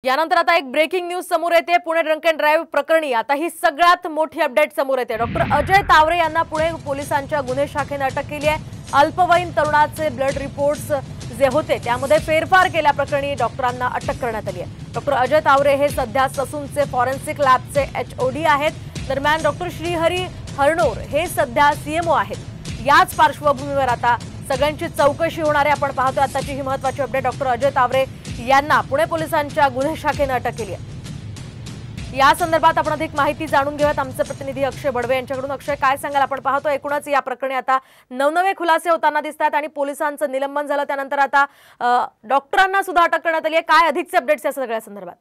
यानंतर आता एक ब्रेकिंग न्यूज समोर येते। पुणे ड्रंक अँड ड्राइव्ह प्रकरणी आता ही सगळ्यात मोठी अपडेट समोर येते। डॉक्टर अजय तावरे यांना पुणे पोलिसांच्या गुन्हे शाखेने अटक केली आहे। अल्पवयीन तरुणाचे ब्लड रिपोर्ट्स जे होते त्यामध्ये फेरफार केल्याप्रकरणी डॉक्टरांना अटक करण्यात आली आहे। डॉक्टर अजय तावरे हे सध्या ससूनचे फॉरेन्सिक लॅबचे HOD आहेत। दरम्यान डॉक्टर श्रीहरी हरनोर हे सध्या CMO आहेत। याच पार्श्वभूमीवर आता सगळ्यांची चौकशी होणार आहे। आपण पाहतोय आताची ही महत्त्वाची अपडेट। डॉक्टर अजय तावरे यांना पुणे पोलिसांच्या गुन्हे शाखेने अटक केली आहे। या संदर्भात आपण अधिक माहिती जाणून घेऊयात आमचे प्रतिनिधी अक्षय बडवे यांच्याकडून। अक्षय, काय सांगाल? आपण पाहतो एकूणच या प्रकरणी आता नवनवे खुलासे होताना दिसतात आणि पोलिसांचं निलंबन झालं, त्यानंतर आता डॉक्टरांना सुद्धा अटक करण्यात आली आहे। काय अधिकचे अपडेट्स या सगळ्या संदर्भात?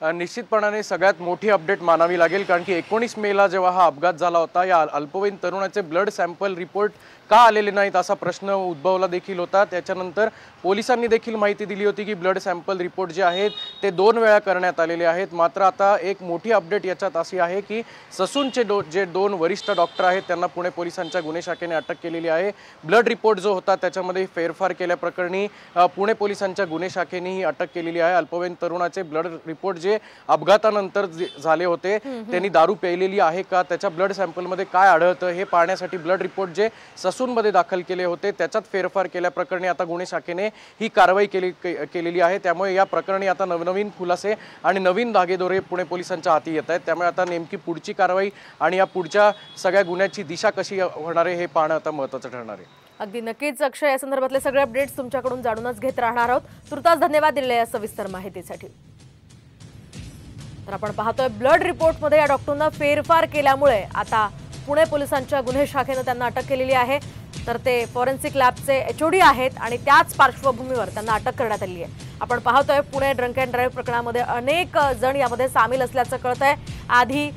निश्चितपणाने सगळ्यात मोठी अपडेट मानावी लागेल, कारण की 19 मेला जेव्हा हा अपघात झाला होता, या अल्पवयीन तरुणाचे ब्लड सॅम्पल रिपोर्ट का आलेले नाहीत असा प्रश्न उद्भवला देखील होता। त्याच्यानंतर पोलिसांनी देखील माहिती दिली होती की ब्लड सॅम्पल रिपोर्ट जे आहेत ते 2 वेळा करण्यात आलेले आहेत। मात्र आता एक मोठी अपडेट याच्यात अशी आहे की ससूनचे जे 2 वरिष्ठ डॉक्टर आहेत त्यांना पुणे पोलिसांच्या गुन्हे शाखेने अटक केलेली आहे। ब्लड रिपोर्ट जो होता त्याच्यामध्ये फेरफार केल्याप्रकरणी पुणे पोलिसांच्या गुन्हे शाखेने ही अटक केलेली आहे। अल्पवयीन तरुणाचे ब्लड रिपोर्ट जे अपघातानंतर झाले होते त्यांनी दारू प्यायलेली आहे का, त्याच्या ब्लड सॅम्पलमध्ये काय आढळतं हे पाहण्यासाठी ब्लड रिपोर्ट जे ससूनमध्ये दाखल केले होते त्याच्यात फेरफार केल्याप्रकरणी आता गुन्हे शाखेने ही कारवाई केलेली आहे। त्यामुळे या प्रकरणी आता नवनवीन खुलासे आणि नवीन धागेदोरे पुणे पोलिसांच्या हाती येत आहेत। त्यामुळे आता नेमकी पुढची कारवाई आणि या पुढच्या सगळ्या गुन्ह्याची दिशा कशी होणार आहे हे पाहणं आता महत्त्वाचं ठरणार आहे। अगदी नक्कीच अक्षय, या संदर्भातले सगळे अपडेट्स तुमच्याकडून जाणूनच घेत राहणार आहोत। तुर्तास धन्यवाद दिलेल्या सविस्तर माहितीसाठी। तर आपण पाहतोय ब्लड रिपोर्टमध्ये या डॉक्टरांना फेरफार केल्यामुळे आता पुणे पोलिसांच्या गुन्हे शाखेने त्यांना अटक केलेली आहे। तर ते फॉरेन्सिक लॅबचे HOD आहेत आणि त्याच पार्श्वभूमीवर त्यांना अटक करण्यात आली आहे। आपण पाहतोय पुणे ड्रंक अँड ड्राइव्ह प्रकरणामध्ये अनेक जण यामध्ये सामील असल्याचं कळतंय। आधी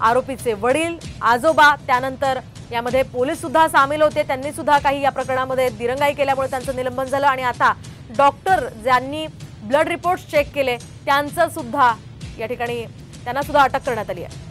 आरोपीचे वडील, आजोबा, त्यानंतर यामध्ये पोलीस सुद्धा सामील होते। त्यांनी सुद्धा काही या प्रकरणामध्ये दिरंगाई केल्यामुळे त्यांचं निलंबन झालं आणि आता डॉक्टर ज्यांनी ब्लड रिपोर्ट्स चेक केले त्यांचं सुद्धा या ठिकाणी त्यांना सुद्धा अटक करण्यात आली आहे।